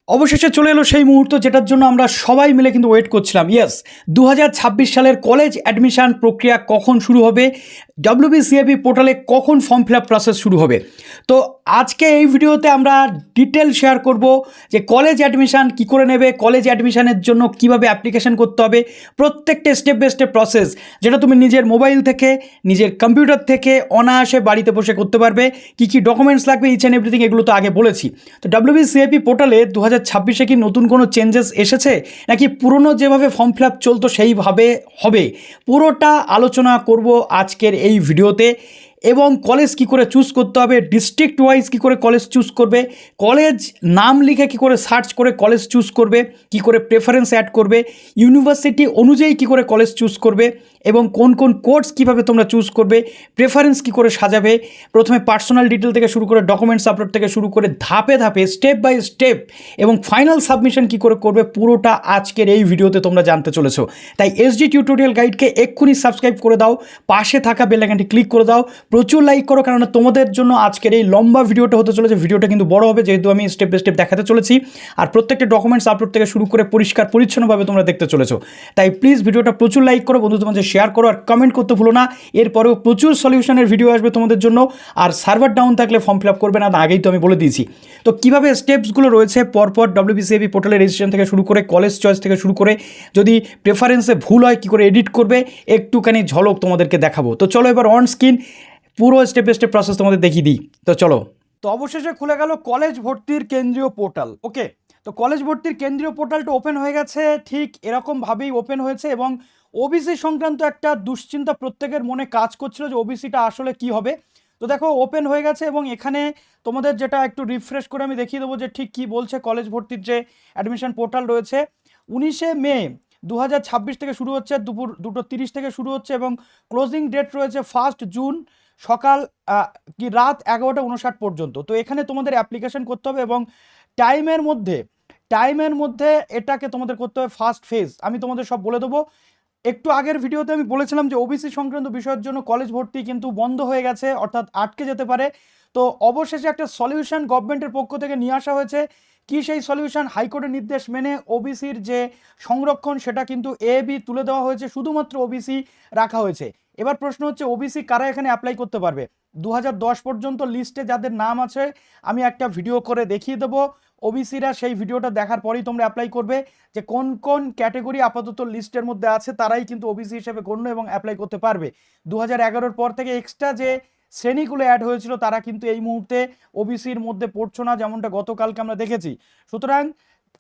অবশেষে চলে এলো সেই মুহূর্ত যেটার জন্য আমরা সবাই মিলে কিন্তু ওয়েট করছিলাম। ইয়েস, 2026 সালের কলেজ অ্যাডমিশন প্রক্রিয়া কখন শুরু হবে, ডব্লিউবিসিএবি পোর্টালে কখন ফর্ম ফিল আপ প্রসেস শুরু হবে। তো আজকে এই ভিডিওতে আমরা ডিটেল শেয়ার করব যে কলেজ অ্যাডমিশন কী করে নেবে, কলেজ অ্যাডমিশনের জন্য কিভাবে অ্যাপ্লিকেশন করতে হবে, প্রত্যেকটা স্টেপ বাই স্টেপ প্রসেস যেটা তুমি নিজের মোবাইল থেকে নিজের কম্পিউটার থেকে অনায়াসে বাড়িতে বসে করতে পারবে। কী কী ডকুমেন্টস লাগবে, ইচ অ্যান্ড এভরিথিং এগুলো তো আগে বলেছি। তো ডব্লিউবিসিএবি পোর্টালে 2026-এ কি নতুন কোনো চেঞ্জেস এসেছে নাকি পুরনো যেভাবে ফর্ম ফিল আপ চলতো সেইভাবে হবে, পুরোটা আলোচনা করব আজকের এই ভিডিওতে। এবং কলেজ কি করে চুজ করতে হবে, ডিস্ট্রিক্ট ওয়াইজ কী করে কলেজ চুজ করবে, কলেজ নাম লিখে কী করে সার্চ করে কলেজ চুজ করবে, কী করে প্রেফারেন্স অ্যাড করবে, ইউনিভার্সিটি অনুযায়ী কী করে কলেজ চুজ করবে, এবং কোন কোন কোর্স কীভাবে তোমরা চুজ করবে, প্রেফারেন্স কী করে সাজাবে, প্রথমে পার্সোনাল ডিটেল থেকে শুরু করে ডকুমেন্টস আপলোড থেকে শুরু করে ধাপে ধাপে স্টেপ বাই স্টেপ এবং ফাইনাল সাবমিশন কী করে করবে, পুরোটা আজকের এই ভিডিওতে তোমরা জানতে চলেছো। তাই এসডি টিউটোরিয়াল গাইডকে এক্ষুনি সাবস্ক্রাইব করে দাও, পাশে থাকা বেল আইকনটি ক্লিক করে দাও, প্রচুর লাইক করো, কারণ তোমাদের জন্য আজকের এই লম্বা ভিডিওটা হতে চলেছে। ভিডিওটা কিন্তু বড় হবে যেহেতু আমি স্টেপ বাই স্টেপ দেখাতে চলেছি, আর প্রত্যেকটা ডকুমেন্টস আপলোড থেকে শুরু করে পরিষ্কার পরিচ্ছন্নভাবে তোমরা দেখতে চলেছো। তাই প্লিজ ভিডিওটা প্রচুর লাইক করো, বন্ধুদের মধ্যে শেয়ার করো, আর কমেন্ট করতে ভুলো না। এরপরেও প্রচুর সলিউশনের ভিডিও আসবে তোমাদের জন্য। আর সার্ভার ডাউন থাকলে ফর্ম ফিল আপ করবে না, আগেই তো আমি বলে দিয়েছি। তো কীভাবে স্টেপসগুলো রয়েছে পরপর ডব্লিউবিসিএবি পোর্টালে রেজিস্ট্রেশন থেকে শুরু করে কলেজ চয়েস থেকে শুরু করে যদি প্রেফারেন্সে ভুল হয় কী করে এডিট করবে, একটুখানি ঝলক তোমাদেরকে দেখাবো। তো চলো এবার অন স্ক্রিন পুরো স্টেপ বাই স্টেপ প্রসেস তোমাদের দেখিয়ে দিই। তো চলো। তো অবশেষে খুলে গেল কলেজ ভর্তির কেন্দ্রীয় পোর্টাল। ওকে, তো কলেজ ভর্তির কেন্দ্রীয় পোর্টালটা ওপেন হয়ে গেছে, ঠিক এরকমভাবেই ওপেন হয়েছে। এবং ওবিসি সংক্রান্ত একটা দুশ্চিন্তা প্রত্যেকের মনে কাজ করছিল যে ওবিসিটা আসলে কি হবে। তো দেখো ওপেন হয়ে গেছে, এবং এখানে তোমাদের যেটা একটু রিফ্রেশ করে আমি দেখিয়ে দেবো যে ঠিক কী বলছে। কলেজ ভর্তির যে অ্যাডমিশন পোর্টাল রয়েছে 19শে মে 2026 থেকে শুরু হচ্ছে, দুপুর 2:30 থেকে শুরু হচ্ছে, এবং ক্লোজিং ডেট রয়েছে 1 জুন সকাল কি রাত 11:59 পর্যন্ত। তো এখানে তোমাদের অ্যাপ্লিকেশন করতে হবে, এবং টাইমের মধ্যে এটাকে তোমাদের করতে হবে ফার্স্ট ফেজ। আমি তোমাদের সব বলে দেবো। একটু আগের ভিডিওতে আমি বলেছিলাম যে ওবিসি সংক্রান্ত বিষয়ের জন্য কলেজ ভর্তি কিন্তু বন্ধ হয়ে গেছে, অর্থাৎ আটকে যেতে পারে। তো অবশেষে একটা সলিউশন গভর্নমেন্টের পক্ষ থেকে নিয়ে আসা হয়েছে। কি সেই সলিউশন? হাইকোর্টের নির্দেশ মেনে ওবিসির যে সংরক্ষণ সেটা কিন্তু এ বি তুলে দেওয়া হয়েছে, শুধুমাত্র ওবিসি রাখা হয়েছে। এবার প্রশ্ন হচ্ছে ওবিসি কারা এখানে অ্যাপ্লাই করতে পারবে। 2010 পর্যন্ত লিস্টে যাদের নাম আছে আমি একটা ভিডিও করে দেখিয়ে দেবো। ওবিসিরা সেই ভিডিওটা দেখার পরেই তোমরা অ্যাপ্লাই করবে যে কোন কোন ক্যাটেগরি আপাতত লিস্টের মধ্যে আছে, তারাই কিন্তু ওবিসি হিসেবে গণ্য এবং অ্যাপ্লাই করতে পারবে। 2011-র পর থেকে এক্সট্রা যে শ্রেণীগুলো অ্যাড হয়েছিল তারা কিন্তু এই মুহূর্তে ওবিসির মধ্যে পড়ছো না, যেমনটা গতকালকে আমরা দেখেছি। সুতরাং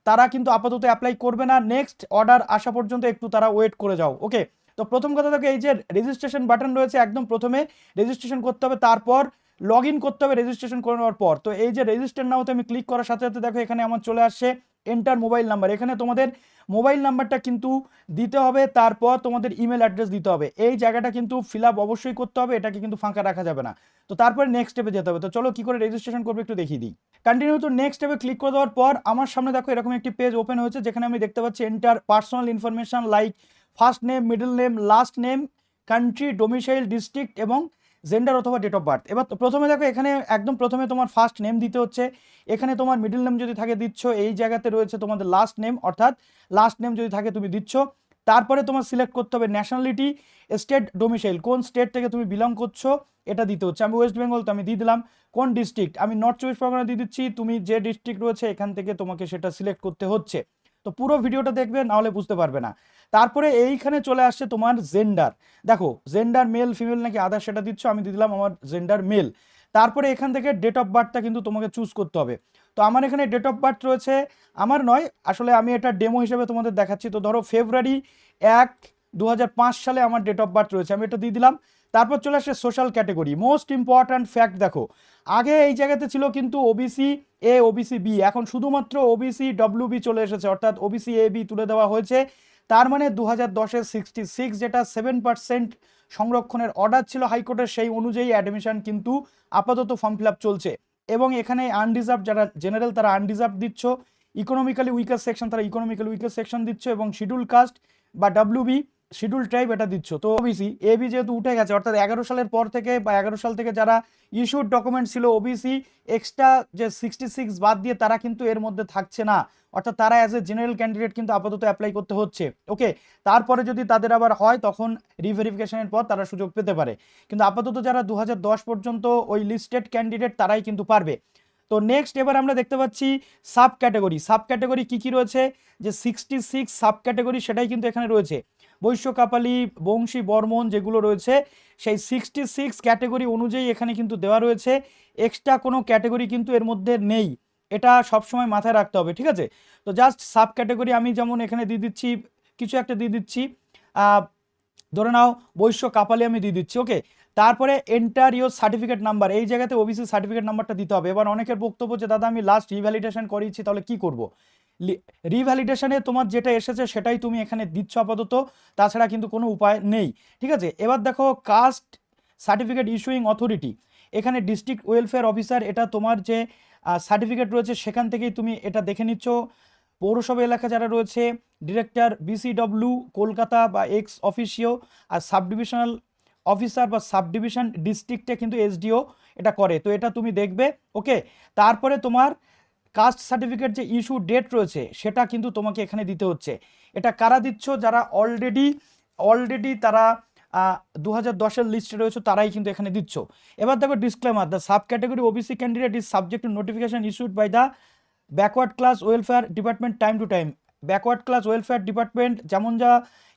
তারা কিন্তু আপাতত অ্যাপ্লাই করবে না, নেক্সট অর্ডার আসা পর্যন্ত একটু তারা ওয়েট করে যাও। ওকে, তো প্রথম কথা দেখো এই যে রেজিস্ট্রেশন বাটন রয়েছে, একদম প্রথমে রেজিস্ট্রেশন করতে হবে, তারপর লগ ইন করতে হবে রেজিস্ট্রেশন করে নেওয়ার পর। তো এই যে রেজিস্টার নাওতে আমি ক্লিক করার সাথে সাথে দেখো এখানে আমার চলে আসছে এন্টার মোবাইল নাম্বার। এখানে তোমাদের মোবাইল নাম্বারটা কিন্তু দিতে হবে, তারপর তোমাদের ইমেল অ্যাড্রেস দিতে হবে। এই জায়গাটা কিন্তু ফিল আপ অবশ্যই করতে হবে, এটাকে কিন্তু ফাঁকা রাখা যাবে না। তো তারপরে নেক্সট স্টেপে যেতে হবে। তো চলো কি করে রেজিস্ট্রেশন করবে একটু দেখিয়ে দিই। কন্টিনিউ টু নেক্সট স্টেপে ক্লিক করে দেওয়ার পর আমার সামনে দেখো এরকম একটি পেজ ওপেন হয়েছে, যেখানে আমি দেখতে পাচ্ছি enter personal information like first name, middle name, last name, country, domicile, district এবং জেন্ডার অথবা ডেট অফ বার্থ। এবার প্রথমে দেখো এখানে একদম প্রথমে তোমার ফার্স্ট নেম দিতে হচ্ছে, এখানে তোমার মিডল নেম যদি থাকে দিচ্ছ, এই জায়গাতে রয়েছে তোমাদের লাস্ট নেম, অর্থাৎ লাস্ট নেম যদি থাকে তুমি দিচ্ছ। তারপরে তোমার সিলেক্ট করতে হবে ন্যাশনালিটি, স্টেট, ডোমিসাইল, কোন স্টেট থেকে তুমি বিলং করছো এটা দিতে হচ্ছে। আমি ওয়েস্ট বেঙ্গল, তো আমি দিয়ে দিলাম। কোন ডিস্ট্রিক্ট, আমি নর্থ চব্বিশ পরগনা দিয়ে দিচ্ছি। তুমি যে ডিস্ট্রিক্ট রয়েছে এখান থেকে তোমাকে সেটা সিলেক্ট করতে হচ্ছে। তো পুরো ভিডিওটা দেখবে, নাহলে বুঝতে পারবে না। তারপরে এইখানে চলে আসছে তোমার জেন্ডার। দেখো জেন্ডার মেল ফিমেল নাকি আদার সেটা দিচ্ছ, আমি দিয়ে দিলাম আমার জেন্ডার মেল। তারপরে এখান থেকে ডেট অফ বার্থটা কিন্তু তোমাকে চুজ করতে হবে। তো আমার এখানে ডেট অফ বার্থ রয়েছে, আমার নয় আসলে, আমি এটা ডেমো হিসেবে তোমাদের দেখাচ্ছি। তো ধরো February 1, 2005 সালে আমার ডেট অফ বার্থ রয়েছে, আমি এটা দিয়ে দিলাম। তারপর চলে আসছে social category. Most important fact দেখো, আগে এই জায়গাতে ছিল কিন্তু ওবিসি এ, ওবিসি বি, এখন শুধুমাত্র ওবিসি ডব্লিউবি চলে এসেছে, অর্থাৎ ওবিসি এ বি তুলে দেওয়া হয়েছে। তার মানে 2010-এর 66 যেটা 7% সংরক্ষণের অর্ডার ছিল হাইকোর্টের, সেই অনুযায়ী অ্যাডমিশন কিন্তু আপাতত ফর্ম ফিল আপ চলছে। এবং এখানে আনরিজার্ভ যারা জেনারেল তারা আনরিজার্ভ দিচ্ছ, ইকোনমিক্যালি উইকার সেকশন তারা ইকোনমিক্যালি উইকার সেকশন দিচ্ছ, এবং শিডিউল কাস্ট বা ডাব্লিউবি শিডিউল ট্রাইব এটা দিচ্ছ। তো ওবিসি এবি যেহেতু উঠে গেছে, অর্থাৎ 11 সালের পর থেকে বা 11 সাল থেকে যারা ইস্যুড ডকুমেন্ট ছিল ওবিসি এক্সট্রা যে 66 বাদ দিয়ে তারা কিন্তু এর মধ্যে থাকছে না, অর্থাৎ তারা অ্যাজ এ জেনারেল ক্যান্ডিডেট কিন্তু আপাতত অ্যাপ্লাই করতে হচ্ছে। ওকে, তারপরে যদি তাদের আবার হয় তখন রিভেরিফিকেশনের পর তারা সুযোগ পেতে পারে, কিন্তু আপাতত যারা 2010 পর্যন্ত ওই লিস্টেড ক্যান্ডিডেট তারাই কিন্তু পারবে। তো নেক্সট এবার আমরা দেখতে পাচ্ছি সাব ক্যাটাগরি কী কী রয়েছে, যে 66 সাব ক্যাটাগরি সেটাই কিন্তু এখানে রয়েছে। বৈশ্য, কাপালি, বংশী, বর্মন যেগুলো রয়েছে সেই 66 ক্যাটাগরি অনুযায়ী এখানে কিন্তু দেওয়া রয়েছে, এক্সট্রা কোনো ক্যাটাগরি কিন্তু এর মধ্যে নেই, এটা সবসময় মাথায় রাখতে হবে, ঠিক আছে। তো জাস্ট সাব ক্যাটাগরি আমি যেমন এখানে দিয়ে দিচ্ছি, কিছু একটা দিয়ে দিচ্ছি, ধরে নাও বৈশ্য, কাপালি আমি দিয়ে দিচ্ছি। ওকে, তারপরে এন্টার ইউর সার্টিফিকেট নাম্বার, এই জায়গাতে ওবিসি সার্টিফিকেট নাম্বারটা দিতে হবে। এবার অনেকের বক্তব্য যে দাদা আমি লাস্ট রিভ্যালিডেশন করিয়েছি, তাহলে কি করব? রিভ্যালিডেশনে তোমার যেটা এসেছে সেটাই তুমি এখানে দিচ্ছ আপাতত, তাছাড়া কিন্তু কোনো উপায় নেই, ঠিক আছে। এবার দেখো কাস্ট সার্টিফিকেট ইস্যুইং অথরিটি, এখানে ডিস্ট্রিক্ট ওয়েলফেয়ার অফিসার, এটা তোমার যে সার্টিফিকেট রয়েছে সেখান থেকেই তুমি এটা দেখে নিচ্ছ। পৌরসভা এলাকা যারা রয়েছে ডিরেক্টর বিসিডব্লিউ কলকাতা বা এক্স অফিসিও, আর সাব ডিভিশনাল অফিসার বা সাব ডিভিশন ডিস্ট্রিক্টে কিন্তু এসডিও এটা করে, তো এটা তুমি দেখবে। ওকে, তারপরে তোমার কাস্ট সার্টিফিকেট যে ইস্যু ডেট রয়েছে সেটা কিন্তু তোমাকে এখানে দিতে হচ্ছে। এটা কারা দিচ্ছ? যারা অলরেডি তারা 2010-এর লিস্টে রয়েছে তারাই কিন্তু এখানে দিচ্ছ। এবার দেখো disclaimer, the sub category OBC candidate is subject to notification issued by the backward class welfare department time to time. Backward class welfare department যেমন যা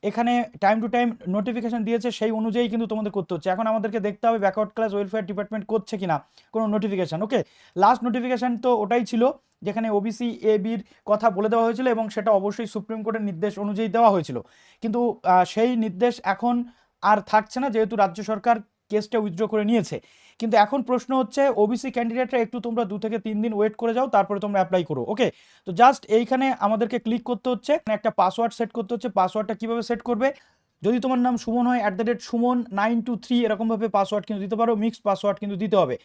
এখানে টাইম টু টাইম নোটিফিকেশন দিয়েছে সেই অনুযায়ী কিন্তু তোমাদের করতে হচ্ছে। এখন আমাদেরকে দেখতে হবে ব্যাকওয়ার্ড ক্লাস ওয়েলফেয়ার ডিপার্টমেন্ট করছে কিনা কোনো নোটিফিকেশন। ওকে, লাস্ট নোটিফিকেশন তো ওটাই ছিল যেখানে ওবিসি এ বির কথা বলে দেওয়া হয়েছিল, এবং সেটা অবশ্যই সুপ্রিম কোর্টের নির্দেশ অনুযায়ী দেওয়া হয়েছিল, কিন্তু সেই নির্দেশ এখন আর থাকছে না যেহেতু রাজ্য সরকার কেসটা উইথড্র করে নিয়েছে। কিন্তু এখন প্রশ্ন হচ্ছে ওবিসি ক্যান্ডিডেটরা একটু তোমরা 2 থেকে 3 দিন ওয়েট করে যাও, তারপরে তোমরা অ্যাপ্লাই করো। ওকে, তো জাস্ট এইখানে আমাদেরকে ক্লিক করতে হচ্ছে, একটা পাসওয়ার্ড সেট করতে হচ্ছে। পাসওয়ার্ডটা কীভাবে সেট করবে? যদি তোমার নাম সুমন হয় @সুমন 923 এরকমভাবে পাসওয়ার্ড কিন্তু দিতে পারো, মিক্সড পাসওয়ার্ড কিন্তু দিতে হবে।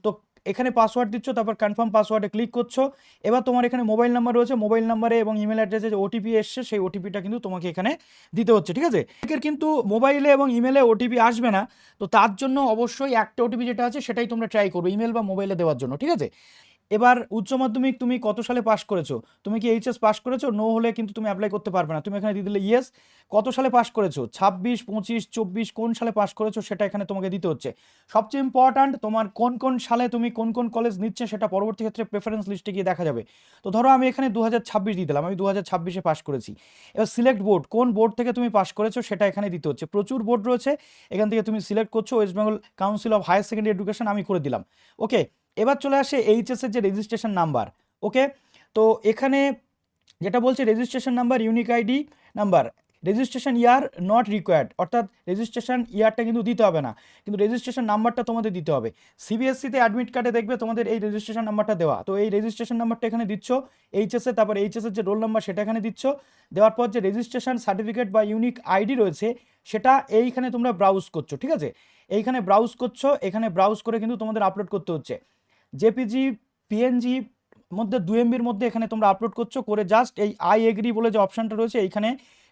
তো এখানে পাসওয়ার্ড দিচ্ছ, তারপর কনফার্ম পাসওয়ার্ডে ক্লিক করছো। এবার তোমার এখানে মোবাইল নাম্বার রয়েছে, মোবাইল নাম্বারে এবং ইমেল অ্যাড্রেসে যে ওটিপি এসছে সেই ওটিপিটা কিন্তু তোমাকে এখানে দিতে হচ্ছে, ঠিক আছে। অনেকের কিন্তু মোবাইলে এবং ইমেলে ওটিপি আসবে না, তো তার জন্য অবশ্যই একটা ওটিপি যেটা আছে সেটাই তোমরা ট্রাই করবে ইমেল বা মোবাইলে দেওয়ার জন্য, ঠিক আছে। এবার উচ্চ মাধ্যমিক তুমি কত সালে পাস করেছো? তুমি কি এইচএস পাস করেছো? নো হলে কিন্তু তুমি অ্যাপ্লাই করতে পারবে না। তুমি এখানে দিয়ে দিলে ইয়েস। কত সালে পাস করেছো? 26, 25, 24 কোন সালে পাস করেছো সেটা এখানে তোমাকে দিতে হচ্ছে। সবচেয়ে ইম্পর্ট্যান্ট তোমার কোন সালে তুমি কোন কলেজ নিচ্ছে সেটা পরবর্তী ক্ষেত্রে প্রেফারেন্স লিস্টে গিয়ে দেখা যাবে। তো ধরো আমি এখানে 2026 দিয়ে দিলাম, আমি 2026-এ পাস করেছি। এবার সিলেক্ট বোর্ড, কোন বোর্ড থেকে তুমি পাস করেছো সেটা এখানে দিতে হচ্ছে। প্রচুর বোর্ড রয়েছে, এখান থেকে তুমি সিলেক্ট করছো। ওয়েস্ট বেঙ্গল কাউন্সিল অফ হায়ার সেকেন্ডারি এডুকেশন আমি করে দিলাম। ওকে, এবার চলে আসে এইচএসের যে রেজিস্ট্রেশন নাম্বার। ওকে, তো এখানে যেটা বলছে registration number, unique ID number, registration year not required, অর্থাৎ রেজিস্ট্রেশন ইয়ারটা কিন্তু দিতে হবে না, কিন্তু রেজিস্ট্রেশন নাম্বারটা তোমাদের দিতে হবে। সিবিএসসিতে অ্যাডমিট কার্ডে দেখবে তোমাদের এই রেজিস্ট্রেশন নাম্বারটা দেওয়া, তো এই রেজিস্ট্রেশন নাম্বারটা এখানে দিচ্ছ এইচএসে, তারপর এইচএসের যে রোল নাম্বার সেটা এখানে দিচ্ছ। দেওয়ার পর যে রেজিস্ট্রেশন সার্টিফিকেট বা ইউনিক আইডি রয়েছে সেটা এইখানে তোমরা ব্রাউজ করছো, ঠিক আছে। এইখানে ব্রাউজ করছো, এখানে ব্রাউজ করে কিন্তু তোমাদের আপলোড করতে হচ্ছে। জেপিজি, পিএনজি মধ্যে 2 MB মধ্যে এখানে তোমরা আপলোড করছো, করে জাস্ট এই আই এগ্রি বলে যে অপশনটা রয়েছে এইখানে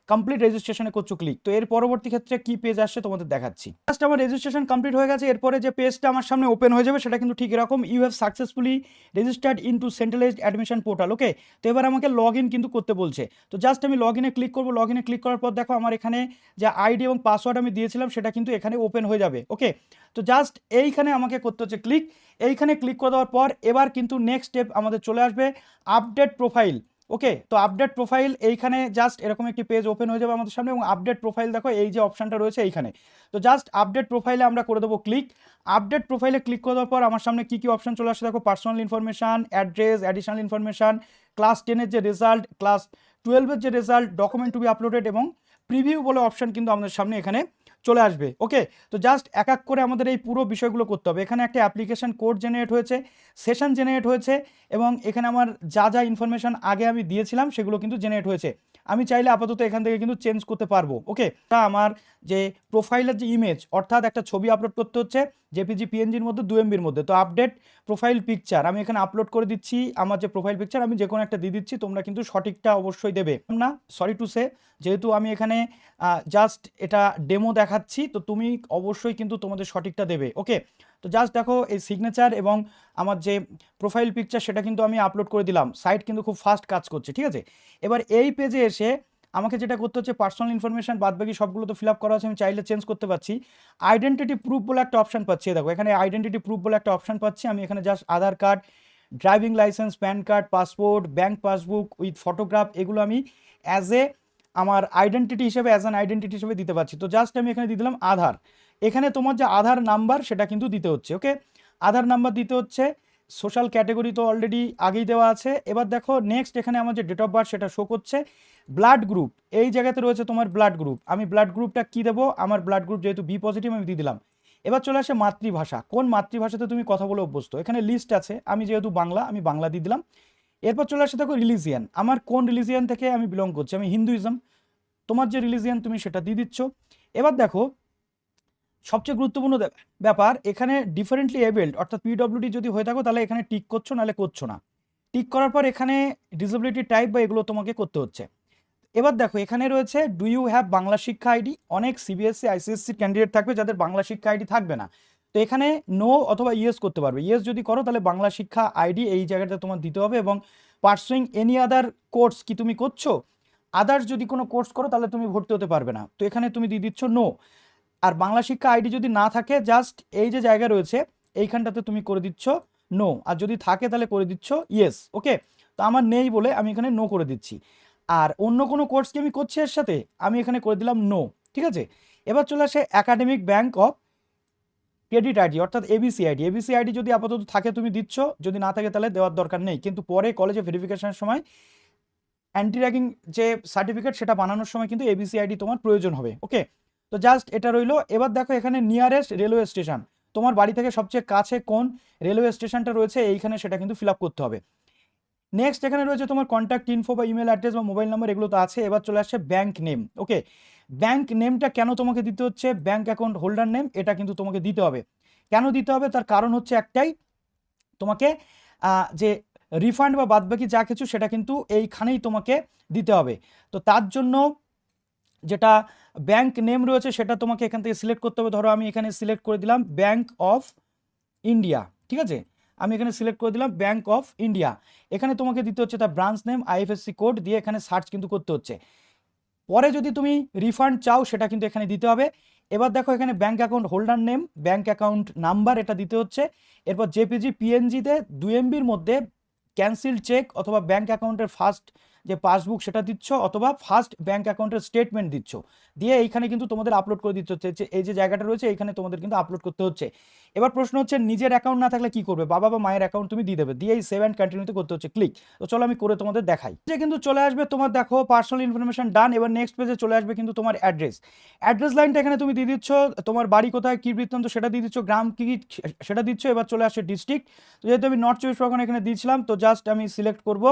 কমপ্লিট রেজিস্ট্রেশনে করছো ক্লিক। তো এর পরবর্তী ক্ষেত্রে কি পেজ আসছে তোমাদের দেখাচ্ছি। জাস্ট আমার রেজিস্ট্রেশন কমপ্লিট হয়ে গেছে, এরপরে যে পেজটা আমার সামনে ওপেন হয়ে যাবে সেটা কিন্তু ঠিক এরকম, you have successfully registered into centralised admission portal. Okay, তো এবার আমাকে লগ ইন কিন্তু করতে বলছে, তো জাস্ট আমি লগ ইনে ক্লিক করবো। লগ ইনে ক্লিক করার পর দেখো আমার এখানে যে আইডি এবং পাসওয়ার্ড আমি দিয়েছিলাম সেটা কিন্তু এখানে ওপেন হয়ে যাবে। ওকে, তো জাস্ট এইখানে আমাকে করতে হচ্ছে ক্লিক। এইখানে ক্লিক করে দেওয়ার পর এবার কিন্তু নেক্সট স্টেপ আমাদের চলে আসবে আপডেট প্রোফাইল। ওকে, তো আপডেট প্রোফাইল এইখানে জাস্ট এরকম একটি পেজ ওপেন হয়ে যাবে আমাদের সামনে, এবং আপডেট প্রোফাইল দেখো এই যে অপশানটা রয়েছে এইখানে, তো জাস্ট আপডেট প্রোফাইলে আমরা করে দেবো ক্লিক। আপডেট প্রোফাইলে ক্লিক করে দেওয়ার পর আমার সামনে কী কী অপশান চলে আসে দেখো, personal information, address, additional information, class 10-এর যে রেজাল্ট, ক্লাস 12-এর যে result, document to be uploaded এবং প্রিভিউ বলে অপশান কিন্তু আমাদের সামনে এখানে চলে আসবে। ওকে, তো জাস্ট এক এক করে আমাদের এই পুরো বিষয়গুলো করতে হবে। এখানে একটা অ্যাপ্লিকেশন কোড জেনারেট হয়েছে, সেশন জেনারেট হয়েছে, এবং এখানে আমার যা ইনফরমেশন আগে আমি দিয়েছিলাম সেগুলো কিন্তু জেনারেট হয়েছে। আমি চাইলে আপাতত এখান থেকে কিন্তু চেঞ্জ করতে পারবো। ওকে, তা আমার যে প্রোফাইলের যে ইমেজ, অর্থাৎ একটা ছবি আপলোড করতে হচ্ছে জেপিজি পিএনজির মধ্যে 2 MB মধ্যে। তো আপডেট প্রোফাইল পিকচার আমি এখানে আপলোড করে দিচ্ছি, আমার যে প্রোফাইল পিকচার আমি যে কোনো একটা দিয়ে দিচ্ছি, তোমরা কিন্তু সঠিকটা অবশ্যই দেবে না। সরি টু সে, যেহেতু আমি এখানে জাস্ট এটা ডেমো দেখাচ্ছি, তো তুমি অবশ্যই কিন্তু তোমাদের সঠিকটা দেবে। ওকে, তো জাস্ট দেখো এই সিগনেচার এবং আমার যে প্রোফাইল পিকচার সেটা কিন্তু আমি আপলোড করে দিলাম। সাইট কিন্তু খুব ফাস্ট কাজ করছে, ঠিক আছে। এবার এই পেজে এসে আমাকে যেটা করতে হচ্ছে, পার্সোনাল ইনফরমেশন বাদবাকি সবগুলো তো ফিল আপ করা আছে, আমি চাইলে চেঞ্জ করতে পারছি। আইডেন্টিটি প্রুফ বলে একটা অপশন পাচ্ছি, দেখো এখানে আইডেন্টিটি প্রুফ বলে একটা অপশন পাচ্ছি। আমি এখানে just Aadhaar card, driving licence, pan card, passport, bank passbook with photograph, এগুলো আমি অ্যাজ এ আমার আইডেন্টিটি হিসেবে, অ্যাজ অ্যান আইডেন্টিটি হিসেবে দিতে পারছি। তো জাস্ট আমি এখানে দিয়ে দিলাম আধার। এখানে তোমার যে আধার নাম্বার সেটা কিন্তু দিতে হচ্ছে। ওকে, আধার নাম্বার দিতে হচ্ছে। সোশ্যাল ক্যাটাগরি তো অলরেডি আগেই দেওয়া আছে। এবার দেখো নেক্সট, এখানে আমার যে ডেট অফ বার্থ সেটা শো করছে। ব্লাড গ্রুপ এই জায়গাতে রয়েছে তোমার ব্লাড গ্রুপ, আমি ব্লাড গ্রুপটা কি দেবো, আমার ব্লাড গ্রুপ যেহেতু বি পজিটিভ আমি দিয়ে দিলাম। এবার চলে আসে মাতৃভাষা, কোন মাতৃভাষাতে তুমি কথা বলে অভ্যস্ত, এখানে লিস্ট আছে, আমি যেহেতু বাংলা আমি বাংলা দিয়ে দিলাম। এরপর চলে আসে দেখো রিলিজিয়ান, আমার কোন রিলিজিয়ান থেকে আমি বিলং করছি, আমি হিন্দুইজম, তোমার যে রিলিজিয়ান তুমি সেটা দিয়ে দিচ্ছ। এবার দেখো সবচেয়ে গুরুত্বপূর্ণ ব্যাপার, এখানে ডিফারেন্টলি এবেলড অর্থাৎ পিডব্লিউডি যদি হয়ে থাকো তাহলে এখানে টিক করছো, নাহলে করছো না। টিক করার পর এখানে ডিসেবিলিটি টাইপ বা এগুলো তোমাকে করতে হচ্ছে। এবার দেখো এখানে রয়েছে ডু ইউ হ্যাভ বাংলা শিক্ষা আইডি, অনেক সিবিএসসি আইসিএসসি ক্যান্ডিডেট থাকবে যাদের বাংলা শিক্ষা আইডি থাকবে না, তো এখানে নো অথবা ইয়েস করতে পারবে। ইয়েস যদি করো তাহলে বাংলা শিক্ষা আইডি এই জায়গাটা তোমার দিতে হবে। এবং পার্সুইং এনি আদার কোর্স, কি তুমি করছো, আদার্স যদি কোনো কোর্স করো তাহলে তুমি ভর্তি হতে পারবে না, তো এখানে তুমি দিয়ে দিচ্ছ নো। আর বাংলা শিক্ষা আইডি যদি না থাকে জাস্ট এই যে জায়গা রয়েছে এইখানটাতে তুমি করে দিচ্ছ নো, আর যদি থাকে তাহলে করে দিচ্ছ ইয়েস। ওকে, তো আমার নেই বলে আমি এখানে নো করে দিচ্ছি। আর অন্য কোনো কোর্স কি আমি করছি এর সাথে, আমি এখানে করে দিলাম নো, ঠিক আছে। এবার চলে আসে academic bank of credit ID অর্থাৎ এবিসি আইডি। এবিসি আইডি যদি আপাতত থাকে তুমি দিচ্ছ, যদি না থাকে তাহলে দেওয়ার দরকার নেই, কিন্তু পরে কলেজে ভেরিফিকেশনের সময় অ্যান্টি র্যাগিং যে সার্টিফিকেট সেটা বানানোর সময় কিন্তু এবিসি আইডি তোমার প্রয়োজন হবে। ওকে, তো জাস্ট এটা রইলো। এবার দেখো এখানে নিয়ারেস্ট রেলওয়ে স্টেশন, তোমার বাড়ি থেকে সবচেয়ে কাছে কোন রেলওয়ে স্টেশনটা রয়েছে এইখানে সেটা কিন্তু ফিল আপ করতে হবে। নেক্সট এখানে রয়েছে তোমার কন্ট্যাক্ট ইনফো বা ইমেল অ্যাড্রেস বা মোবাইল নাম্বার, এগুলো তো আছে। এবার চলে আসছে ব্যাংক নেম। ওকে, ব্যাংক নেমটা কেন তোমাকে দিতে হচ্ছে, ব্যাংক অ্যাকাউন্ট হোল্ডার নেম, এটা কিন্তু তোমাকে দিতে হবে। কেন দিতে হবে তার কারণ হচ্ছে একটাই, তোমাকে যে রিফান্ড বা বাদবাকি যা কিছু সেটা কিন্তু এইখানেই তোমাকে দিতে হবে। তো তার জন্য যেটা ব্যাংক নেম রয়েছে সেটা তোমাকে এখান থেকে সিলেক্ট করতে হবে। ধরো আমি এখানে সিলেক্ট করে দিলাম ব্যাংক অফ ইন্ডিয়া, ঠিক আছে, আমি এখানে সিলেক্ট করে দিলাম ব্যাংক অফ ইন্ডিয়া। এখানে তোমাকে দিতে হচ্ছে তার ব্রাঞ্চ নেম, আইএফএসসি কোড দিয়ে এখানে সার্চ কিন্তু করতে হচ্ছে। পরে যদি তুমি রিফান্ড চাও সেটা কিন্তু এখানে দিতে হবে। এবার দেখো এখানে bank account holder name, bank account number এটা দিতে হচ্ছে। এরপর জেপিজি পিএনজিতে 2 MBর মধ্যে ক্যান্সেল চেক অথবা ব্যাংক অ্যাকাউন্টের ফার্স্ট যে পাসবুক সেটা দিচ্ছ, অথবা ফার্স্ট ব্যাংক অ্যাকাউন্টের স্টেটমেন্ট দিচ্ছ, দিয়ে এইখানে কিন্তু তোমাদের আপলোড করে দিতে হচ্ছে। এই যে জায়গাটা রয়েছে এইখানে তোমাদের কিন্তু আপলোড করতে হচ্ছে। এবার প্রশ্ন হচ্ছে নিজের অ্যাকাউন্ট না থাকলে কি করবে, বাবা বা মায়ের অ্যাকাউন্ট তুমি দিয়ে দেবে, দিয়ে এই সেভ অ্যান্ড কন্টিনিউতে করতে হচ্ছে ক্লিক। তো চলো আমি করে তোমাদের দেখাই। যে কিন্তু চলে আসবে তোমার, দেখো পার্সোনাল ইনফরমেশন ডান। এবার নেক্সট পেজে চলে আসবে কিন্তু তোমার অ্যাড্রেস। অ্যাড্রেস লাইনটা এখানে তুমি দিয়ে দিচ্ছ, তোমার বাড়ি কোথায়, কি বৃত্তান্ত সেটা দিয়ে দিচ্ছ, গ্রাম কি সেটা দিচ্ছ। এবার চলে আসছে ডিস্ট্রিক্ট, তো যেহেতু আমি নর্থ 24 পরগনা এখানে দিয়েছিলাম, তো জাস্ট আমি সিলেক্ট করব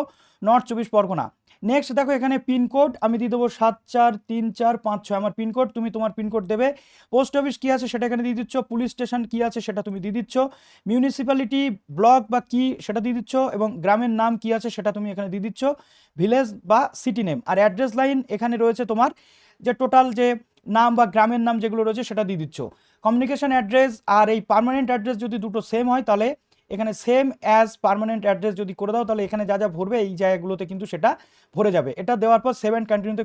নর্থ 24 পরগনা। নেক্সট দেখো এখানে পিনকোড আমি দিয়ে দেবো 743456 আমার পিনকোড, তুমি তোমার পিনকোড দেবে। পোস্ট অফিস কী আছে সেটা এখানে দিয়ে দিচ্ছ, পুলিশ স্টেশন কী আছে সেটা তুমি দিয়ে দিচ্ছ, মিউনিসিপ্যালিটি ব্লক বা কি সেটা দিয়ে দিচ্ছ, এবং গ্রামের নাম কি আছে সেটা তুমি এখানে দিয়ে দিচ্ছ, ভিলেজ বা সিটি নেম। আর অ্যাড্রেস লাইন এখানে রয়েছে তোমার যে টোটাল যে নাম বা গ্রামের নাম যেগুলো রয়েছে সেটা দিয়ে দিচ্ছ। কমিউনিকেশন অ্যাড্রেস আর এই পার্মানেন্ট অ্যাড্রেস যদি দুটো সেম হয় তাহলে এখানে সেম অ্যাজ পার্মানেন্ট অ্যাড্রেস যদি করে দাও তাহলে এখানে যা যা ভরবে এই জায়গাগুলোতে কিন্তু সেটা ভরে যাবে। এটা দেওয়ার পর সেভ অ্যান্ড কন্টিনিউতে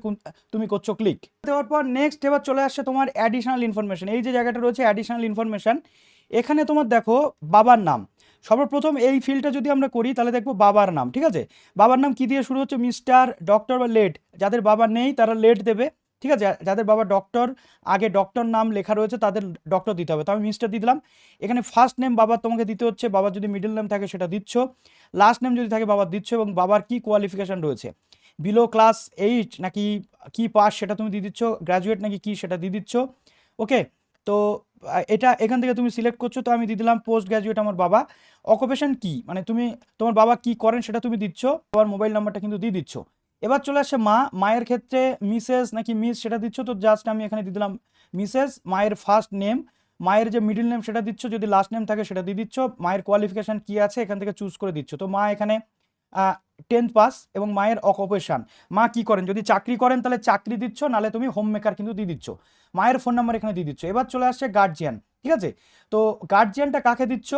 তুমি করছো ক্লিক। দেওয়ার পর নেক্সট এবার চলে আসছে তোমার অ্যাডিশনাল ইনফরমেশন। এই যে জায়গাটা রয়েছে অ্যাডিশনাল ইনফরমেশন, এখানে তোমার দেখো বাবার নাম। সর্বপ্রথম এই ফিল্ডটা যদি আমরা করি তাহলে দেখবো বাবার নাম, ঠিক আছে। বাবার নাম কি দিয়ে শুরু হচ্ছে, মিস্টার, ডক্টর বা লেট। যাদের বাবা নেই তারা লেট দেবে, ঠিক আছে। যাদের বাবা ডক্টর, আগে ডক্টর নাম লেখা রয়েছে তাদের ডক্টর দিতে হবে, তো আমি মিস্টার দিয়ে দিলাম। এখানে ফার্স্ট নেম বাবার তোমাকে দিতে হচ্ছে, বাবার যদি মিডল নেম থাকে সেটা দিচ্ছ, লাস্ট নেম যদি থাকে বাবার দিচ্ছ, এবং বাবার কি কোয়ালিফিকেশান রয়েছে, বিলো ক্লাস 8 নাকি কি পাস সেটা তুমি দিয়ে দিচ্ছ, গ্র্যাজুয়েট নাকি কি সেটা দিয়ে দিচ্ছ। ওকে, তো এটা এখান থেকে তুমি সিলেক্ট করছো, তো আমি দিয়ে দিলাম পোস্ট গ্র্যাজুয়েট আমার বাবা। অকুপেশন কি, মানে তুমি তোমার বাবা কি করেন সেটা তুমি দিচ্ছ, বাবার মোবাইল নাম্বারটা কিন্তু দিয়ে দিচ্ছ। এবার চলে আসছে মা, মায়ের ক্ষেত্রে মিসেস নাকি মিস সেটা দিচ্ছ, তো জাস্ট আমি এখানে দিয়ে দিলাম মিসেস, মায়ের ফার্স্ট নেম, মায়ের যে মিডল নেম সেটা দিচ্ছ, যদি লাস্ট নেম থাকে সেটা দিয়ে দিচ্ছ, মায়ের কোয়ালিফিকেশন কি আছে এখান থেকে চুজ করে দিচ্ছ। তো মা এখানে 10th পাস এবং মায়ের অকুপেশন, মা কি করেন, যদি চাকরি করেন তাহলে চাকরি দিচ্ছ, নাহলে তুমি হোম মেকার কিন্তু দিয়ে দিচ্ছ। মায়ের ফোন নাম্বার এখানে দিয়ে দিচ্ছ। এবার চলে আসছে গার্জিয়ান, ঠিক আছে। তো গার্জিয়ানটা কাকে দিচ্ছ,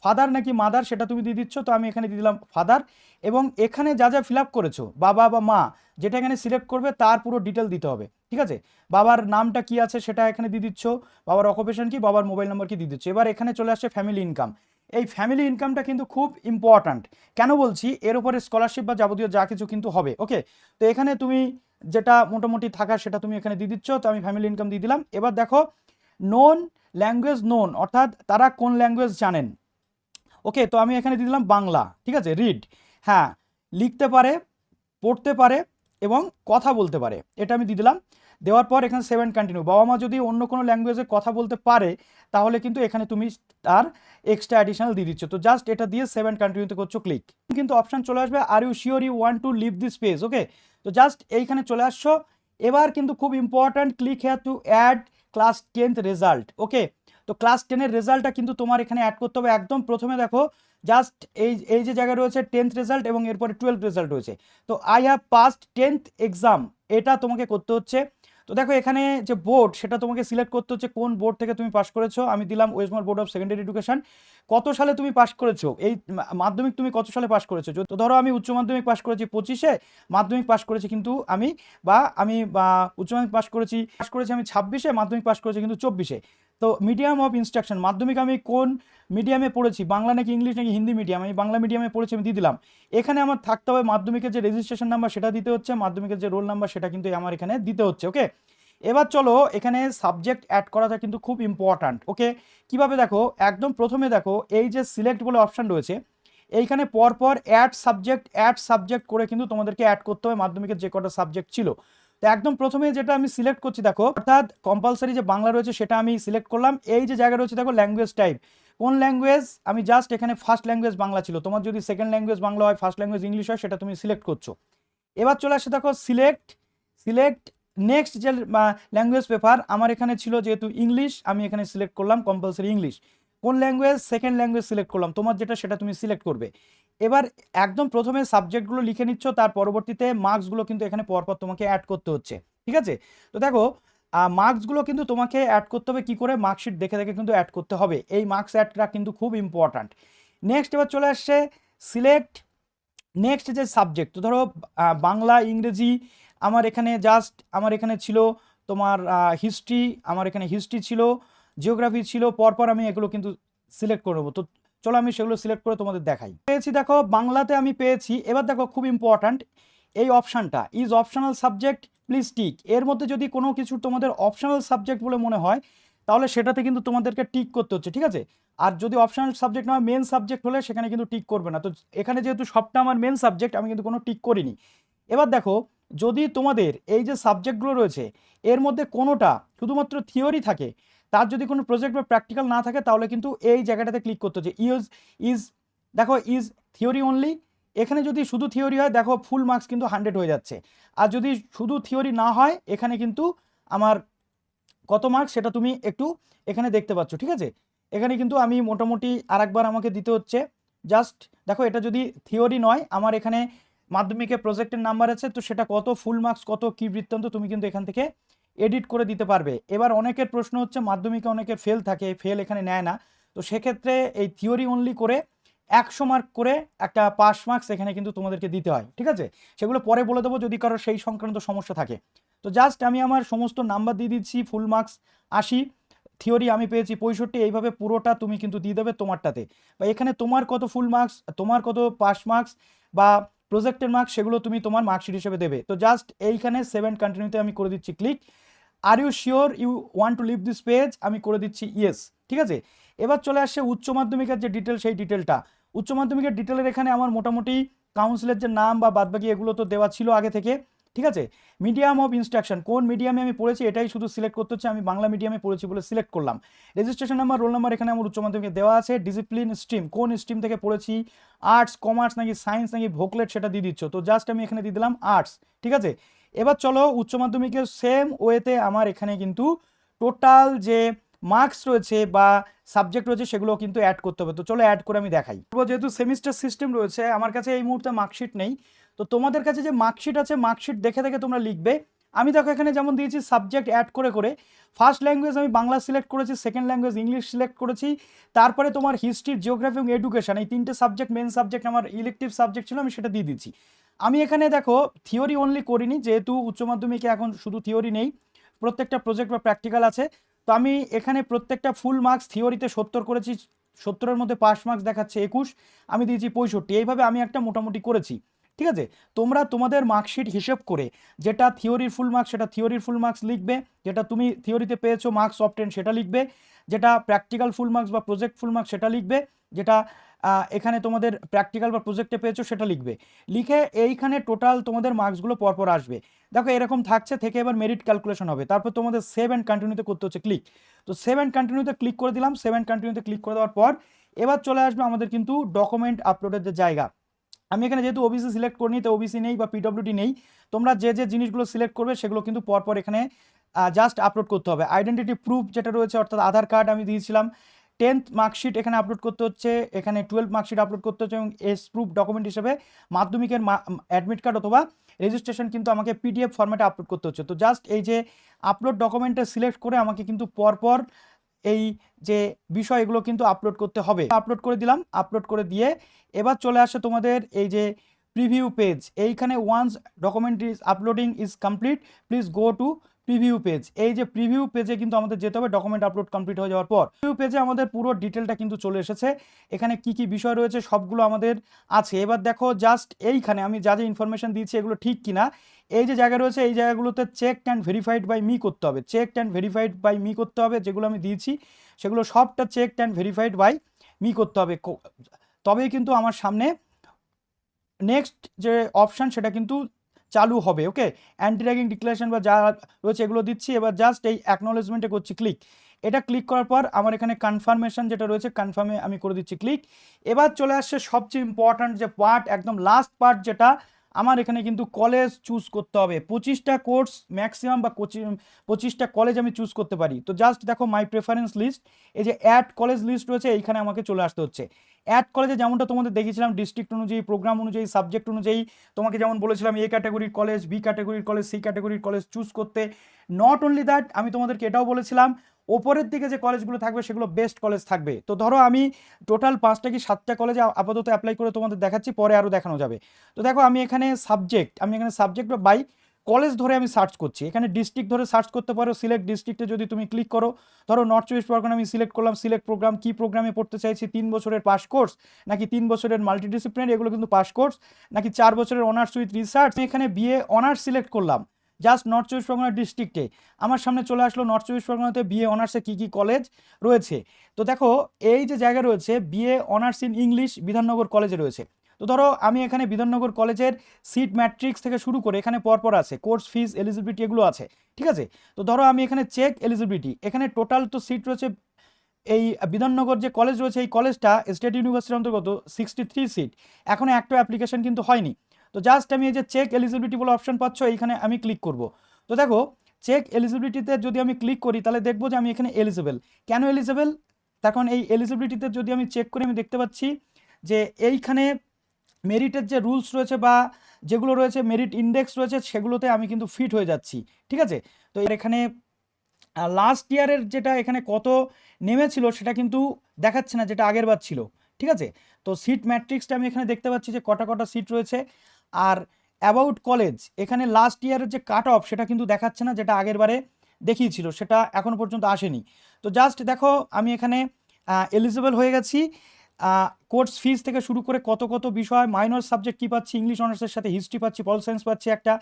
ফাদার নাকি মাদার সেটা তুমি দিয়ে দিচ্ছ। তো আমি এখানে দিয়ে দিলাম ফাদার, এবং এখানে যা যা ফিল আপ করেছো বাবা বা মা যেটা এখানে সিলেক্ট করবে তার পুরো ডিটেল দিতে হবে, ঠিক আছে। বাবার নামটা কি আছে সেটা এখানে দিয়ে দিচ্ছ, বাবার অকুপেশন কি, বাবার মোবাইল নাম্বার কি দিয়ে দিচ্ছ। এবার এখানে চলে আসছে ফ্যামিলি ইনকাম। এই ফ্যামিলি ইনকামটা কিন্তু খুব ইম্পর্ট্যান্ট। কেন বলছি, এর উপরে স্কলারশিপ বা যাবতীয় যা কিছু কিন্তু হবে, ওকে। তো এখানে তুমি যেটা মোটামুটি থাকা সেটা তুমি এখানে দিয়ে দিচ্ছ। তো আমি ফ্যামিলি ইনকাম দিয়ে দিলাম। এবার দেখো নোন ল্যাঙ্গুয়েজ, নোন অর্থাৎ তারা কোন ল্যাঙ্গুয়েজ জানেন, ওকে। তো আমি এখানে দিয়ে দিলাম বাংলা, ঠিক আছে। রিড, হ্যাঁ লিখতে পারে, পড়তে পারে এবং কথা বলতে পারে, এটা আমি দিয়ে দিলাম। দেওয়ার পর এখানে 7 কন্টিনিউ। বাবা মা যদি অন্য কোনো ল্যাঙ্গুয়েজে কথা বলতে পারে তাহলে কিন্তু এখানে তুমি তার এক্সট্রা অ্যাডিশনাল দিয়ে দিচ্ছ। তো জাস্ট এটা দিয়ে 7 কন্টিনিউতে করছো ক্লিক, কিন্তু অপশান চলে আসবে are you sure you want to leave this page, okay. তো জাস্ট এইখানে চলে আসছো। এবার কিন্তু খুব important, click here to add class 10th result, okay. তো ক্লাস 10-এর রেজাল্টটা কিন্তু তোমার এখানে অ্যাড করতে হবে। একদম প্রথমে দেখো জাস্ট এই যে জায়গায় রয়েছে 10th রেজাল্ট এবং এরপরে 12th রেজাল্ট রয়েছে। তো I have passed 10th exam, এটা তোমাকে করতে হচ্ছে। তো দেখো এখানে যে বোর্ড সেটা তোমাকে সিলেক্ট করতে হচ্ছে, কোন বোর্ড থেকে তুমি পাস করেছো। আমি দিলাম West Bengal board of secondary education. কত সালে তুমি পাস করেছো, এই মাধ্যমিক তুমি কত সালে পাস করেছো। তো ধরো আমি উচ্চ মাধ্যমিক পাস করেছি 25-এ, মাধ্যমিক পাস করেছি কিন্তু আমি উচ্চ মাধ্যমিক পাস করেছি আমি 26-এ, মাধ্যমিক পাস করেছি কিন্তু 24-এ। তো মিডিয়াম অফ ইনস্ট্রাকশন, মাধ্যমিক আমি কোন মিডিয়ামে পড়েছি, বাংলা নাকি ইংলিশ নাকি হিন্দি মিডিয়াম, আমি বাংলা মিডিয়ামে পড়েছি, আমি দিয়ে দিলাম। এখানে আমার থাকতে হবে মাধ্যমিকের যে রেজিস্ট্রেশন নাম্বার সেটা দিতে হচ্ছে, মাধ্যমিকের যে রোল নাম্বার সেটা কিন্তু আমার এখানে দিতে হচ্ছে, ওকে। এবার চলো এখানে সাবজেক্ট অ্যাড করাটা কিন্তু খুব ইম্পর্ট্যান্ট, ওকে। কিভাবে দেখো, একদম প্রথমে দেখো এই যে সিলেক্ট বলে অপশান রয়েছে, এইখানে পরপর অ্যাড সাবজেক্ট করে কিন্তু তোমাদেরকে অ্যাড করতে হবে মাধ্যমিকের যে কটা সাবজেক্ট ছিল। তো একদম প্রথমে যেটা আমি সিলেক্ট করছি দেখো, অর্থাৎ কম্পালসারি যে বাংলা রয়েছে সেটা আমি সিলেক্ট করলাম। এই যে জায়গা রয়েছে দেখো ল্যাঙ্গুয়েজ টাইপ, কোন ল্যাঙ্গুয়েজ, আমি জাস্ট এখানে ফার্স্ট ল্যাঙ্গুয়েজ বাংলা ছিল, তোমার যদি সেকেন্ড ল্যাঙ্গুয়েজ বাংলা হয়, ফার্স্ট ল্যাঙ্গুয়েজ ইংলিশ হয়, সেটা তুমি সিলেক্ট করছো। এবার চলে আসছে দেখো সিলেক্ট নেক্সট যে ল্যাঙ্গুয়েজ পেপার, আমার এখানে ছিল যেহেতু ইংলিশ, আমি এখানে সিলেক্ট করলাম কম্পালসারি ইংলিশ। কোন ল্যাঙ্গুয়েজ, সেকেন্ড ল্যাঙ্গুয়েজ সিলেক্ট করলাম, তোমার যেটা সেটা তুমি সিলেক্ট করবে। এবার একদম প্রথমে সাবজেক্টগুলো লিখে নিচ্ছ, তার পরবর্তীতে মার্কসগুলো কিন্তু এখানে পরপর তোমাকে অ্যাড করতে হচ্ছে, ঠিক আছে। তো দেখো মার্কসগুলো কিন্তু তোমাকে অ্যাড করতে হবে কি করে, মার্কশিট দেখে দেখে কিন্তু অ্যাড করতে হবে। এই মার্কস অ্যাডটা কিন্তু খুব ইম্পর্ট্যান্ট। নেক্সট এবার চলে আসছে সিলেক্ট নেক্সট যে সাবজেক্ট। তো ধরো বাংলা, ইংরেজি, আমার এখানে ছিল তোমার হিস্ট্রি, আমার এখানে হিস্ট্রি ছিল, জিওগ্রাফি ছিল, পরপর আমি এগুলো কিন্তু সিলেক্ট করে নেবো। তো চলো আমি সেগুলো সিলেক্ট করে তোমাদের দেখাই। পেয়েছি দেখো বাংলাতে আমি পেয়েছি। এবার দেখো খুব ইম্পর্ট্যান্ট এই অপশানটা, is optional subject please tick. এর মধ্যে যদি কোনো কিছু তোমাদের অপশনাল সাবজেক্ট বলে মনে হয় তাহলে সেটাতে কিন্তু তোমাদেরকে টিক করতে হচ্ছে, ঠিক আছে। আর যদি অপশনাল সাবজেক্ট নয় মেন সাবজেক্ট হলে সেখানে কিন্তু টিক করবে না। তো এখানে যেহেতু সবটা আমার মেন সাবজেক্ট, আমি কিন্তু কোনো টিক করিনি। এবার দেখো যদি তোমাদের এই যে সাবজেক্টগুলো রয়েছে এর মধ্যে কোনোটা শুধুমাত্র থিওরি থাকে, তার যদি কোনো প্রজেক্ট বা প্র্যাকটিক্যাল না থাকে তাহলে কিন্তু এই জায়গাটাতে ক্লিক করতে হচ্ছে। ইজ থিওরি অনলি, এখানে যদি শুধু থিওরি হয় দেখো ফুল মার্কস কিন্তু 100 হয়ে যাচ্ছে। আর যদি শুধু থিওরি না হয় এখানে কিন্তু আমার কত মার্কস সেটা তুমি একটু এখানে দেখতে পাচ্ছ, ঠিক আছে। এখানে কিন্তু আমি মোটামুটি আরেকবার আমাকে দিতে হচ্ছে। জাস্ট দেখো এটা যদি থিওরি নয়, আমার এখানে মাধ্যমিকে প্রজেক্টের নাম্বার আছে, তো সেটা কত, ফুল মার্কস কত, কি বৃত্তান্ত, তুমি কিন্তু এখান থেকে এডিট করে দিতে পারবে। এবার অনেকের প্রশ্ন হচ্ছে মাধ্যমিকে অনেকের ফেল থাকে, ফেল এখানে নেয় না, তো সেক্ষেত্রে এই থিওরি অনলি করে 100 মার্ক করে একটা পাস মার্কস এখানে কিন্তু তোমাদেরকে দিতে হয়, ঠিক আছে। সেগুলো পরে বলে দেবো যদি কারো সেই সংক্রান্ত সমস্যা থাকে। তো জাস্ট আমি আমার সমস্ত নাম্বার দিয়ে দিচ্ছি, ফুল মার্কস 80, থিওরি আমি পেয়েছি 65, এইভাবে পুরোটা তুমি কিন্তু দিয়ে দেবে তোমারটাতে। বা এখানে তোমার কত ফুল মার্কস, তোমার কত পাস মার্কস বা প্রজেক্টের মার্কস সেগুলো তুমি তোমার মার্কশিট হিসেবে দেবে। তো জাস্ট এইখানে 7 কন্টিনিউতে আমি করে দিচ্ছি click. Are you sure you want to leave this page, আমি করে দিচ্ছি ইয়েস, ঠিক আছে। এবার চলে আসছে উচ্চ মাধ্যমিকের যে ডিটেল, সেই ডিটেলটা। উচ্চ মাধ্যমিকের ডিটেলের এখানে আমার মোটামুটি কাউন্সিলের যে নাম বা বাদবাকি এগুলো তো দেওয়া ছিল আগে থেকে, ঠিক আছে। মিডিয়াম অফ ইনস্ট্রাকশন, কোন মিডিয়ামে আমি পড়েছি এটাই শুধু সিলেক্ট করতে হচ্ছে, আমি বাংলা মিডিয়ামে পড়েছি বলে সিলেক্ট করলাম। রেজিস্ট্রেশন নাম্বার, রোল নাম্বার এখানে আমার উচ্চ মাধ্যমিকে দেওয়া আছে। ডিসিপ্লিন স্ট্রিম, কোন স্ট্রিম থেকে পড়েছি, আর্টস, কমার্স নাকি সায়েন্স নাকি ভোকলেট সেটা দিয়ে দিচ্ছ। তো জাস্ট আমি এখানে দিয়ে দিলাম আর্টস, ঠিক আছে। এবার চলো উচ্চ মাধ্যমিকের সেম ওয়েতে আমার এখানে কিন্তু টোটাল যে মার্কস রয়েছে বা সাবজেক্ট রয়েছে সেগুলো কিন্তু অ্যাড করতে হবে। তো চলো অ্যাড করে আমি দেখাই। যেহেতু সেমিস্টার সিস্টেম রয়েছে, আমার কাছে এই মুহূর্তে মার্কশিট নেই, তো তোমাদের কাছে যে মার্কশিট আছে মার্কশিট দেখে দেখে তোমরা লিখবে। আমি দেখো এখানে যেমন দিয়েছি সাবজেক্ট অ্যাড করে করে, ফার্স্ট ল্যাঙ্গুয়েজ আমি বাংলা সিলেক্ট করেছি, সেকেন্ড ল্যাঙ্গুয়েজ ইংলিশ সিলেক্ট করেছি, তারপরে তোমার হিস্ট্রি, জিওগ্রাফি এবং এডুকেশন, এই তিনটে সাবজেক্ট মেন সাবজেক্ট আমার ইলেকটিভ সাবজেক্ট ছিল, আমি সেটা দিয়ে দিচ্ছি। আমি এখানে দেখো থিওরি অনলি করিনি, যেহেতু উচ্চ মাধ্যমিকে এখন শুধু থিওরি নেই, প্রত্যেকটা প্রজেক্ট বা প্র্যাকটিক্যাল আছে। তো আমি এখানে প্রত্যেকটা ফুল মার্কস থিওরিতে 70 করেছি, 70-এর মধ্যে পাস মার্কস দেখাচ্ছে 21, আমি দিয়েছি 65। এইভাবে আমি একটা মোটামুটি করেছি, ঠিক আছে। তোমরা তোমাদের মার্কশিট হিসেব করে যেটা থিওরির ফুল মার্কস সেটা থিওরির ফুল মার্কস লিখবে, যেটা তুমি থিওরিতে পেয়েছো মার্কস অফ 10 সেটা লিখবে, যেটা প্র্যাকটিক্যাল ফুল মার্কস বা প্রজেক্ট ফুল মার্কস সেটা লিখবে, যেটা এখানে তোমাদের প্র্যাকটিক্যাল বা প্রজেক্টে পেয়েছো সেটা লিখবে। লিখে এইখানে টোটাল তোমাদের মার্কসগুলো পরপর আসবে। দেখো এরকম থাকছে, থেকে এবার মেরিট ক্যালকুলেশন হবে। তারপর তোমাদের সেভ অ্যান্ড কন্টিনিউতে করতে হচ্ছে ক্লিক। তো সেভ অ্যান্ড কন্টিনিউতে ক্লিক করে দিলাম। সেভ অ্যান্ড কন্টিনিউতে ক্লিক করে দেওয়ার পর এবার চলে আসবে আমাদের কিন্তু ডকুমেন্ট আপলোডের যে জায়গা। আমি এখানে যেহেতু ওবিসি সিলেক্ট করিনি, তো ওবিসি নেই বা পিডব্লিউডি নেই, তোমরা যে যে জিনিসগুলো সিলেক্ট করবে সেগুলো কিন্তু পরপর এখানে জাস্ট আপলোড করতে হবে। আইডেন্টিটি প্রুফ যেটা রয়েছে অর্থাৎ আধার কার্ড আমি দিয়েছিলাম, 10th মার্কশিট এখানে আপলোড করতে হচ্ছে, এখানে 12 মার্কশিট আপলোড করতে হচ্ছে, এবং এস প্রুফ ডকুমেন্ট হিসেবে মাধ্যমিকের অ্যাডমিট কার্ড অথবা রেজিস্ট্রেশন কিন্তু আমাকে পিডিএফ ফরম্যাটে আপলোড করতে হচ্ছে। তো জাস্ট এই যে আপলোড ডকুমেন্টে সিলেক্ট করে আমাকে কিন্তু পরপর এই যে বিষয় এগুলো কিন্তু আপলোড করতে হবে। আপলোড করে দিলাম। আপলোড করে দিয়ে এবার চলে আসে তোমাদের এই যে প্রিভিউ পেজ, এইখানে once document is uploading is complete please go to preview page. এই যে প্রিভিউ পেজে কিন্তু আমাদের যেতে হবে ডকুমেন্ট আপলোড কমপ্লিট হয়ে যাওয়ার পর। প্রিভিউ পেজে আমাদের পুরো ডিটেলটা কিন্তু চলে এসেছে, এখানে কি কি বিষয় রয়েছে সবগুলো আমাদের আছে। এবার দেখো জাস্ট এইখানে আমি যা যা ইনফরমেশন দিয়েছি এগুলো ঠিক কিনা, এই যে জায়গা রয়েছে এই জায়গাগুলোতে check and verified by me করতে হবে, check and verified by me করতে হবে। যেগুলো আমি দিয়েছি সেগুলো সবটা check and verified by me করতে হবে, তবেই কিন্তু আমার সামনে নেক্সট যে অপশান সেটা কিন্তু চালু হবে। ওকে, অ্যান্টি র্যাগিং ডিক্লারেশন বা যা রয়েছে এগুলো দিচ্ছি। এবার জাস্ট এই অ্যাকনোলেজমেন্টে করছি ক্লিক। এটা ক্লিক করার পর আমার এখানে কনফার্মেশন যেটা রয়েছে কনফার্মে আমি করে দিচ্ছি ক্লিক। এবার চলে আসছে সবচেয়ে ইম্পর্ট্যান্ট যে পার্ট, একদম লাস্ট পার্ট, যেটা আমার এখানে কিন্তু কলেজ চুজ করতে হবে। 25টা কোর্স ম্যাক্সিমাম বা 25টা কলেজ আমি চুজ করতে পারি। তো জাস্ট দেখো মাই প্রেফারেন্স লিস্ট, এই যে অ্যাড কলেজ লিস্ট রয়েছে এইখানে আমাকে চলে আসতে হচ্ছে। অ্যাড কলেজে যেমনটা তোমাদের দেখিয়েছিলাম ডিস্ট্রিক্ট অনুযায়ী, প্রোগ্রাম অনুযায়ী, সাবজেক্ট অনুযায়ী, তোমাকে যেমন বলেছিলাম এ ক্যাটাগরির কলেজ, বি ক্যাটাগরির কলেজ, সি ক্যাটাগরির কলেজ চুজ করতে। নট অনলি দ্যাট, আমি তোমাদেরকে এটাও বলেছিলাম ওপরের দিকে যে কলেজগুলো থাকবে সেগুলো বেস্ট কলেজ থাকবে। তো ধরো আমি টোটাল 5টা কি 7টা কলেজে আপাতত অ্যাপ্লাই করে তোমাদের দেখাচ্ছি, পরে আরও দেখানো যাবে। তো দেখো আমি এখানে সাবজেক্ট বা বাই কলেজ ধরে আমি সার্চ করছি। এখানে ডিস্ট্রিক্ট ধরে সার্চ করতে পারো, সিলেক্ট ডিস্ট্রিক্টে যদি তুমি ক্লিক করো, ধরো নর্থ চব্বিশ পরগনা আমি সিলেক্ট করলাম, সিলেক্ট প্রোগ্রাম, কি প্রোগ্রামে পড়তে চাইছি, 3 বছরের পাস কোর্স নাকি 3 বছরের মাল্টিডিসিপ্লিনারি, এগুলো কিন্তু পাস কোর্স, নাকি 4 বছরের অনার্স উইথ রিসার্চ। আমি এখানে বিএ অনার্স সিলেক্ট করলাম জাস্ট নর্থ চব্বিশ পরগনা ডিস্ট্রিক্টে, আমার সামনে চলে আসলো নর্থ চব্বিশ পরগনাতে বিএ অনার্সে কী কী কলেজ রয়েছে। তো দেখো এই যে জায়গা রয়েছে BA honours in English Bidhannagar কলেজে রয়েছে। তো ধরো আমি এখানে বিধাননগর কলেজের সিট ম্যাট্রিক্স থেকে শুরু করে এখানে পরপর আছে, কোর্স ফিজ, এলিজিবিলিটি এগুলো আছে, ঠিক আছে। তো ধরো আমি এখানে চেক এলিজিবিলিটি, এখানে টোটাল তো সিট রয়েছে, এই বিধাননগর যে কলেজ রয়েছে এই কলেজটা স্টেট ইউনিভার্সিটির অন্তর্গত, 63 সিট, এখনও একটা অ্যাপ্লিকেশন কিন্তু হয়নি। তো জাস্ট আমি এই যে চেক এলিজিবিলিটি বলে অপশন পাচ্ছ এইখানে আমি ক্লিক করব। তো দেখো চেক এলিজিবিলিটিতে যদি আমি ক্লিক করি তাহলে দেখবো যে আমি এখানে এলিজিবল। কেন এলিজিবল? তখন এই এলিজিবিলিটিতে যদি আমি চেক করি আমি দেখতে পাচ্ছি যে এইখানে মেরিটের যে রুলস রয়েছে বা যেগুলো রয়েছে মেরিট ইন্ডেক্স রয়েছে সেগুলোতে আমি কিন্তু ফিট হয়ে যাচ্ছি, ঠিক আছে। তো এখানে লাস্ট ইয়ারের যেটা এখানে কত নেমেছিল সেটা কিন্তু দেখাচ্ছে না, যেটা আগের বার ছিল, ঠিক আছে। তো সিট ম্যাট্রিক্সটা আমি এখানে দেখতে পাচ্ছি যে কটা কটা সিট রয়েছে। আর অ্যাবাউট কলেজ এখানে লাস্ট ইয়ারের যে কাট অফ সেটা কিন্তু দেখাচ্ছে না, যেটা আগের বারে দেখিয়েছিল সেটা এখনও পর্যন্ত আসেনি। তো জাস্ট দেখো আমি এখানে এলিজিবল হয়ে গেছি। কোর্স ফিজ থেকে শুরু করে কত কত বিষয়, মাইনর সাবজেক্ট কী পাচ্ছি, ইংলিশ অনার্সের সাথে হিস্ট্রি পাচ্ছি, পল সায়েন্স পাচ্ছি একটা,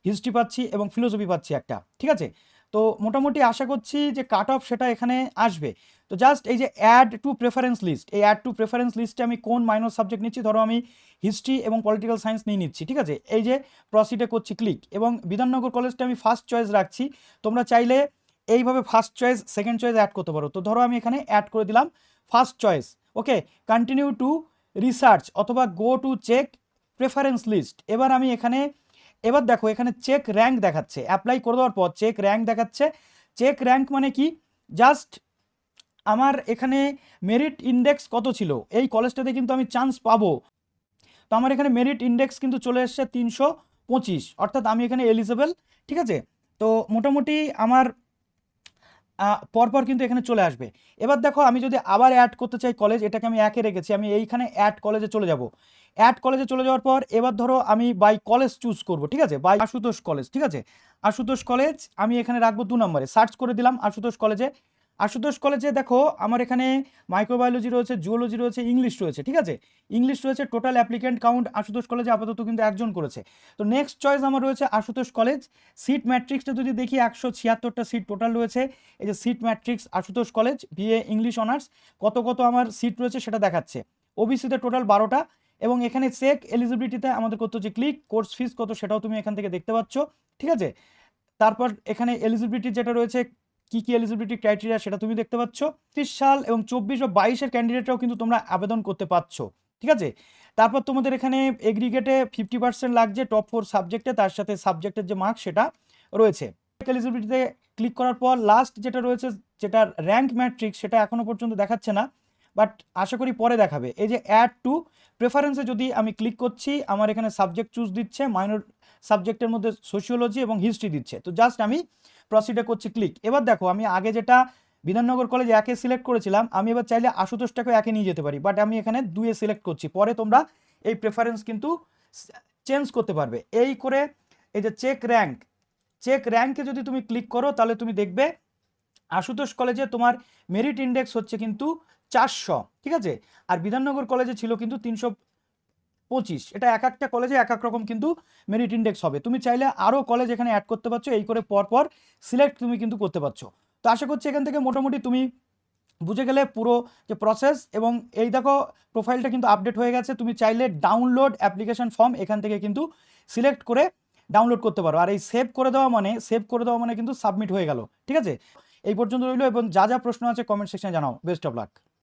হিস্ট্রি পাচ্ছি এবং ফিলোসফি পাচ্ছি একটা, ঠিক আছে। তো মোটামুটি আশা করছি যে কাট অফ সেটা এখানে আসবে। তো জাস্ট এই যে অ্যাড টু প্রেফারেন্স লিস্ট, এই অ্যাড টু প্রেফারেন্স লিস্টে আমি কোন মাইনর সাবজেক্ট নিচ্ছি, ধরো আমি হিস্ট্রি এবং পলিটিক্যাল সায়েন্স নিয়ে নিচ্ছি, ঠিক আছে। এই যে প্রসিডে করছি ক্লিক, এবং বিধাননগর কলেজটা আমি ফার্স্ট চয়েস রাখছি। তোমরা চাইলে এইভাবে first choice second choice add করতে পারো। তো ধরো আমি এখানে অ্যাড করে দিলাম first choice. Okay, continue to research অথবা go to check preference list. এবার আমি এখানে, এবার দেখো এখানে চেক র্যাঙ্ক দেখাচ্ছে, অ্যাপ্লাই করে দেওয়ার পর চেক র্যাঙ্ক দেখাচ্ছে চেক র্যাঙ্ক মানে কি, জাস্ট আমার এখানে মেরিট ইন্ডেক্স কত ছিল, এই কলেজটাতে কিন্তু আমি চান্স পাবো, তো আমার এখানে মেরিট ইন্ডেক্স কিন্তু চলে এসছে 325, অর্থাৎ আমি এখানে এলিজেবল। ঠিক আছে, তো মোটামুটি আমার পরপর কিন্তু এখানে চলে আসবে। এবার দেখো আমি যদি আবার অ্যাড করতে চাই কলেজ, এটাকে আমি একে রেখেছি, আমি এইখানে অ্যাড কলেজে চলে যাব। অ্যাড কলেজে চলে যাওয়ার পর এবার ধরো আমি বাই কলেজ চুজ করব, ঠিক আছে, বাই আশুতোষ কলেজ। ঠিক আছে, আশুতোষ কলেজ আমি এখানে রাখবো 2 নম্বরে, সার্চ করে দিলাম আশুতোষ কলেজে। আশুতোষ কলেজে দেখো আমার এখানে মাইক্রোবায়োলজি রয়েছে, জুওলজি রয়েছে, ইংলিশ রয়েছে। ঠিক আছে, ইংলিশ রয়েছে। টোটাল অ্যাপ্লিকেন্ট কাউন্ট আশুতোষ কলেজে আপাতত কিন্তু 1 জন করেছে। তো নেক্সট চয়েস আমার রয়েছে আশুতোষ কলেজ। সিট ম্যাট্রিক্সটা যদি দেখি 176টা সিট টোটাল রয়েছে। এই যে seat matrix Ashutosh College BA English honours, কত কত আমার সিট রয়েছে সেটা দেখাচ্ছে। ওবিসিতে টোটাল 12টা, এবং এখানে চেক এলিজিবিলিটিতে আমাদের করতে হচ্ছে ক্লিক, কোর্স ফিস কত সেটাও তুমি এখান থেকে দেখতে পাচ্ছ। ঠিক আছে, তারপর এখানে এলিজিবিলিটি যেটা রয়েছে, কি কি এলিজিবিলিটি ক্রাইটেরিয়া সেটা তুমি দেখতে পাচ্ছ। 30 সাল এবং 24 বা 22-এর ক্যান্ডিডেটরাও কিন্তু তোমরা আবেদন করতে পারছো। ঠিক আছে, তারপর তোমাদের এখানে এগ্রিগেটে 50% লাগছে টপ 4 সাবজেক্টে, তার সাথে সাবজেক্টের যে মার্ক সেটা রয়েছে। এলিজিবিলিটিতে ক্লিক করার পর লাস্ট যেটা রয়েছে, যেটা র্যাঙ্ক ম্যাট্রিক্স, সেটা এখনো পর্যন্ত দেখাচ্ছে না, বাট আশা করি পরে দেখাবে। এই যে অ্যাড টু প্রেফারেন্সে যদি আমি ক্লিক করছি, আমার এখানে সাবজেক্ট চুজ দিচ্ছে, মাইনর সাবজেক্টের মধ্যে সোশিওলজি এবং হিস্ট্রি দিচ্ছে। তো জাস্ট আমি প্রসিডে করছি ক্লিক। এবার দেখো আমি আগে যেটা বিধাননগর কলেজ একে সিলেক্ট করেছিলাম, আমি এবার চাইলে আশুতোষটাকে একে নিয়ে যেতে পারি, বাট আমি এখানে 2-এ সিলেক্ট করছি। পরে তোমরা এই প্রেফারেন্স কিন্তু চেঞ্জ করতে পারবে। এই করে এই যে চেক র্যাঙ্ক, চেক র্যাঙ্কে যদি তুমি ক্লিক করো তাহলে তুমি দেখবে আশুতোষ কলেজে তোমার মেরিট ইন্ডেক্স হচ্ছে কিন্তু 400। ঠিক আছে, আর বিধাননগর কলেজে ছিল কিন্তু 325। এটা এক একটা কলেজে এক এক রকম কিন্তু মেরিট ইন্ডেক্স হবে। তুমি চাইলে আরও কলেজ এখানে অ্যাড করতে পারছো, এই করে পরপর সিলেক্ট তুমি কিন্তু করতে পারছো। তো আশা করছি এখান থেকে মোটামুটি তুমি বুঝে গেলে পুরো যে প্রসেস। এবং এই দেখো প্রোফাইলটা কিন্তু আপডেট হয়ে গেছে, তুমি চাইলে ডাউনলোড অ্যাপ্লিকেশন ফর্ম এখান থেকে কিন্তু সিলেক্ট করে ডাউনলোড করতে পারো। আর এই সেভ করে দেওয়া মানে কিন্তু সাবমিট হয়ে গেল। ঠিক আছে, এই পর্যন্ত রইলো, এবং যা যা প্রশ্ন আছে কমেন্ট সেকশনে জানাও। Best of luck.